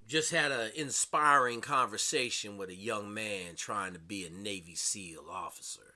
Just had an inspiring conversation with a young man trying to be a Navy SEAL officer.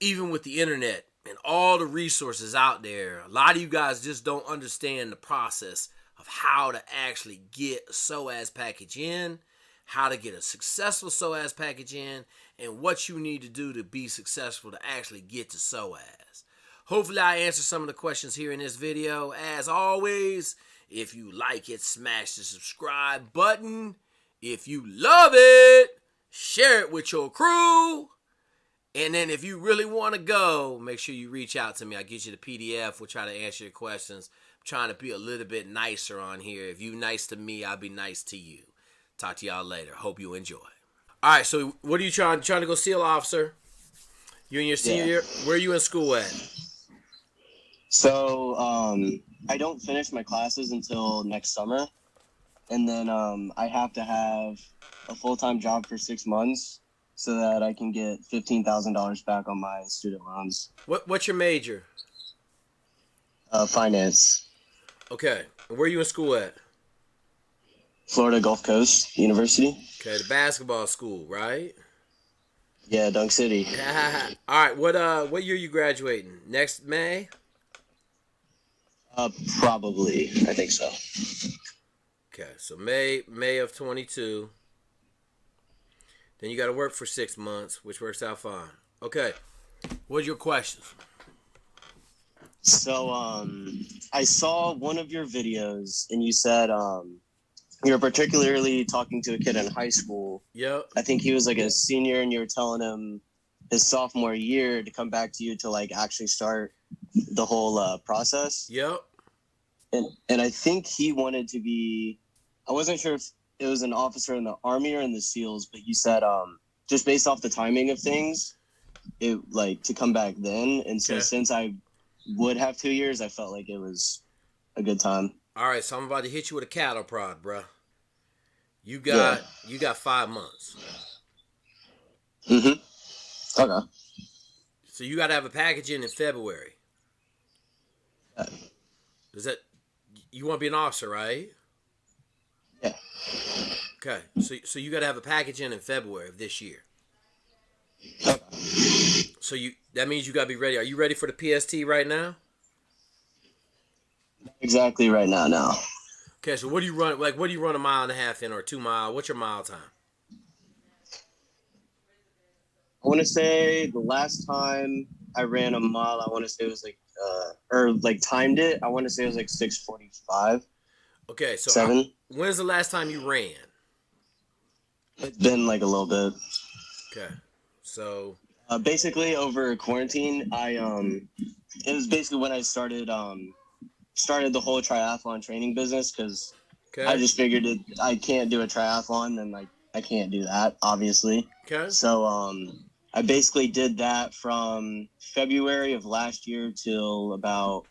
Even with the internet and all the resources out there, a lot of you guys just don't understand the process of how to actually get a SOAS package in, how to get a successful SOAS package in, and what you need to do to be successful to actually get to SOAS. Hopefully I answer some of the questions here in this video. As always, if you like it, smash the subscribe button. If you love it, share it with your crew. And then if you really want to go, make sure you reach out to me. I'll get you the PDF. We'll try to answer your questions. I'm trying to be a little bit nicer on here. If you're nice to me, I'll be nice to you. Talk to y'all later. Hope you enjoy. All right, so what are you trying to go SEAL officer? You in your senior year? Where are you in school at? So, I don't finish my classes until next summer. And then I have to have a full-time job for 6 months so that I can get $15,000 back on my student loans. What's your major? Finance. Okay. And where are you in school at? Florida Gulf Coast University. Okay, the basketball school, right? Yeah, Dunk City. All right, what year you graduating? Next May? Probably. I think so. Okay, so May of 22. Then you got to work for 6 months, which works out fine. Okay, what's your questions? So, I saw one of your videos, and you said you were particularly talking to a kid in high school. Yep. I think he was like a senior, and you were telling him his sophomore year to come back to you to like actually start the whole process. Yep. And I think he wanted to be, I wasn't sure if it was an officer in the Army or in the SEALs, but you said just based off the timing of things, it like to come back then. And so since I would have 2 years, I felt like it was a good time. All right, so I'm about to hit you with a cattle prod, bruh. You got 5 months. Mm-hmm. Okay. So you got to have a package in February. Does that, you want to be an officer, right? Yeah. Okay, so you got to have a package in February of this year. Okay. So that means you got to be ready. Are you ready for the PST right now? Exactly right now. No. Okay, so what do you run? Like, what do you run a mile and a half in or 2 mile? What's your mile time? I want to say the last time I ran a mile, I want to say it was like, or like timed it. I want to say it was like 6:45. Okay, so 7. When's the last time you ran? It's been like a little bit. Okay, so basically over quarantine, it was basically when I started the whole triathlon training business because I just figured I can't do a triathlon, and like I can't do that obviously. Okay. So I basically did that from February of last year till about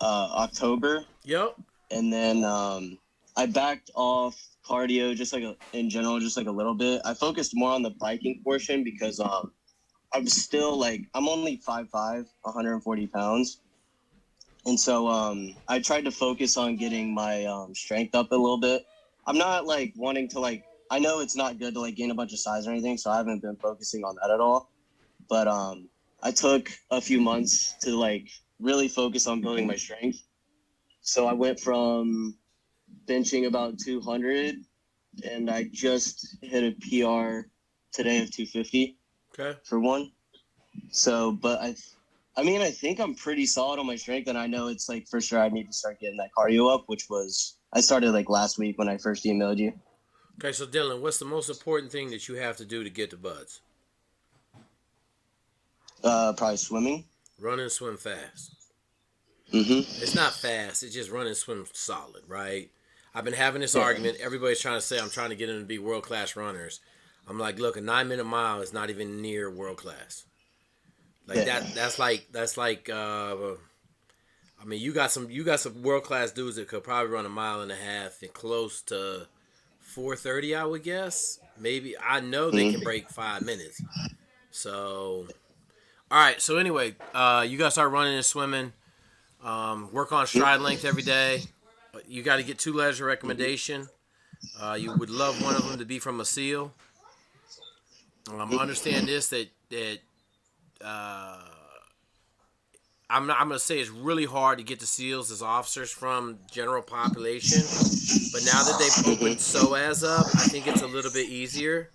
October. Yep. And then I backed off cardio in general, just like a little bit. I focused more on the biking portion because I'm still I'm only 5'5", 140 pounds. And so I tried to focus on getting my strength up a little bit. I'm not wanting to I know it's not good to gain a bunch of size or anything, so I haven't been focusing on that at all. But I took a few months to really focus on building my strength. So I went from benching about 200, and I just hit a PR today of 250. Okay. For one. So, but I mean, I think I'm pretty solid on my strength, and I know it's for sure I need to start getting that cardio up, which I started last week when I first emailed you. Okay, so Dylan, what's the most important thing that you have to do to get to buds? Probably swimming. Run and swim fast. Mm-hmm. It's not fast. It's just run and swim solid, right? I've been having this argument. Everybody's trying to say I'm trying to get them to be world-class runners. I'm like, look, a 9-minute mile is not even near world-class. That's like I mean, you got some world-class dudes that could probably run a mile and a half and close to 4:30, I would guess. Maybe. I know they can break 5 minutes. So, all right. So anyway, you got to start running and swimming. Work on stride length every day. You got to get 2 letters of recommendation. You would love one of them to be from a SEAL. Understand this that uh, I'm gonna say it's really hard to get the SEALs as officers from general population, but now that they've opened SOAS up, I think it's a little bit easier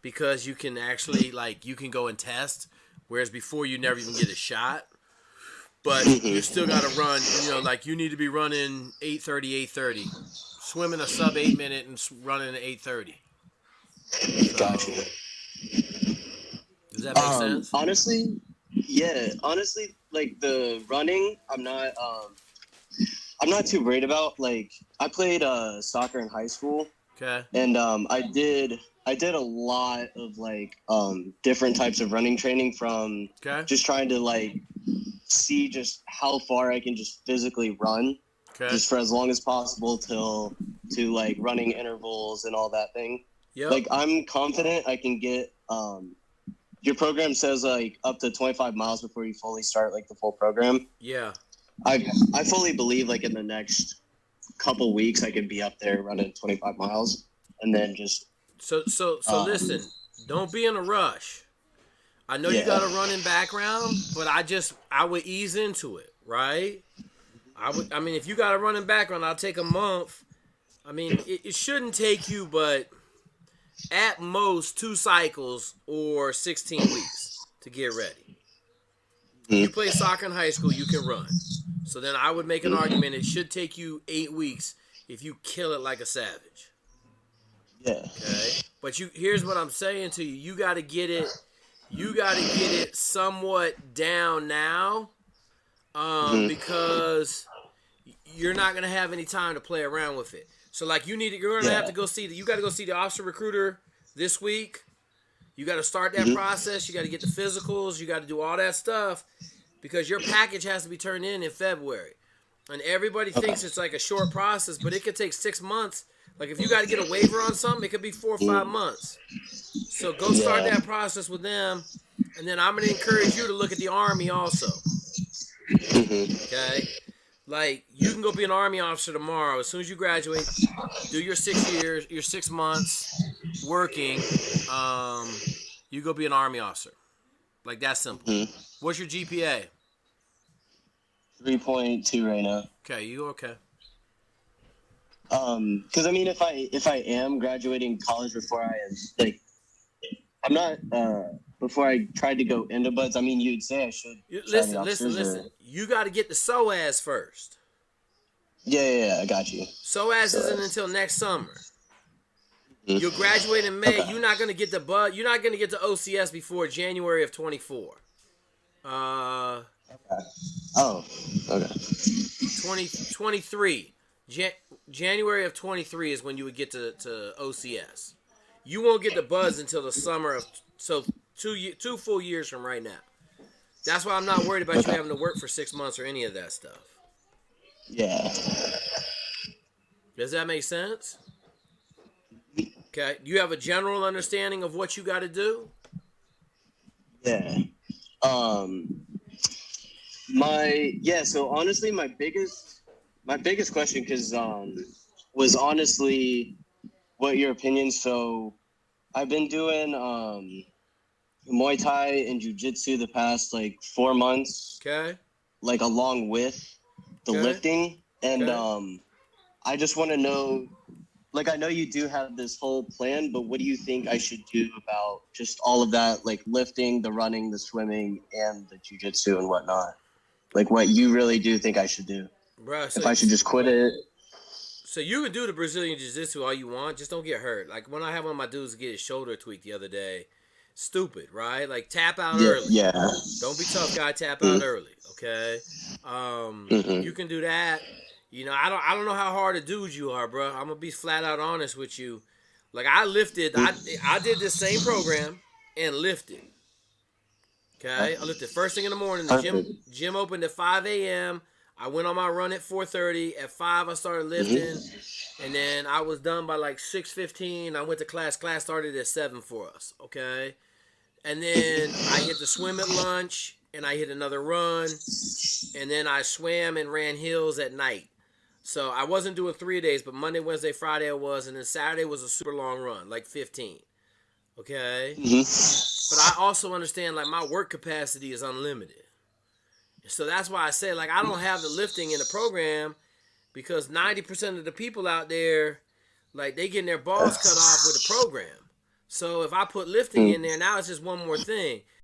because you can actually you can go and test, whereas before you never even get a shot. But you still got to run. Like you need to be running 8:30, swimming a sub 8 minute and running at 8:30. Gotcha. So, does that make sense? Honestly, yeah. Honestly, like the running, I'm not too worried about. Like I played soccer in high school. Okay. And I did a lot of different types of running training from just trying to see just how far I can just physically run, just for as long as possible to running intervals and all that thing. Yep. Like I'm confident I can get your program says up to 25 miles before you fully start the full program. Yeah. I fully believe in the next couple weeks I could be up there running 25 miles and then just so listen, don't be in a rush. I know you got a running background, but I would ease into it, right? I mean if you got a running background, I'll take a month. I mean it shouldn't take you but at most 2 cycles or 16 weeks to get ready. You play soccer in high school, you can run. So then I would make an argument it should take you 8 weeks if you kill it like a savage. Yeah. Okay? But here's what I'm saying to you. You got to get it somewhat down now because you're not going to have any time to play around with it. So you're going to have to go see you got to go see the officer recruiter this week. You got to start that process. You got to get the physicals. You got to do all that stuff because your package has to be turned in February. And everybody thinks it's a short process, but it could take 6 months. If you got to get a waiver on something, it could be 4 or 5 months. So go start that process with them. And then I'm going to encourage you to look at the Army also. Okay? You can go be an Army officer tomorrow. As soon as you graduate, do your 6 years, your 6 months working, you go be an Army officer. That's simple. What's your GPA? 3.2 right now. Okay, you okay. Because I mean, if I am graduating college before I am I'm not before I tried to go into buds. I mean, you'd say I should. Listen. You got to get the SOAS first. Yeah, I got you. SOAS isn't until next summer. You'll graduate in May. Okay. You're not going to get the bud. You're not going to get the OCS before January of 24. Okay. Oh, okay. 23. January of 23 is when you would get to OCS. You won't get the buzz until the summer of 2 full years from right now. That's why I'm not worried about you having to work for 6 months or any of that stuff. Yeah. Does that make sense? Okay. Do you have a general understanding of what you got to do? Yeah. So honestly, my biggest question, was honestly, what your opinion. So, I've been doing Muay Thai and Jiu-Jitsu the past 4 months. Okay. Along with the lifting, and I just want to know. I know you do have this whole plan, but what do you think I should do about just all of that, lifting, the running, the swimming, and the jiu-jitsu and whatnot? What you really do think I should do? Bruh, if I should just quit it? So you can do the Brazilian jiu-jitsu all you want, just don't get hurt. When I had one of my dudes get his shoulder tweaked the other day, stupid, right? Tap out early. Yeah. Don't be tough guy, tap out early, okay? You can do that. I don't know how hard a dude you are, bro. I'm gonna be flat out honest with you. I lifted, I did this same program and lifted. Okay, I lifted first thing in the morning. The gym opened at 5 a.m. I went on my run at 4:30. At 5, I started lifting, and then I was done by 6:15. I went to class. Class started at 7 for us. Okay, and then I hit the swim at lunch, and I hit another run, and then I swam and ran hills at night. So I wasn't doing 3 days, but Monday, Wednesday, Friday I was, and then Saturday was a super long run, like 15. Okay? But I also understand like my work capacity is unlimited. So that's why I say like I don't have the lifting in the program because 90% of the people out there, like they getting their balls cut off with the program. So if I put lifting in there, now it's just one more thing.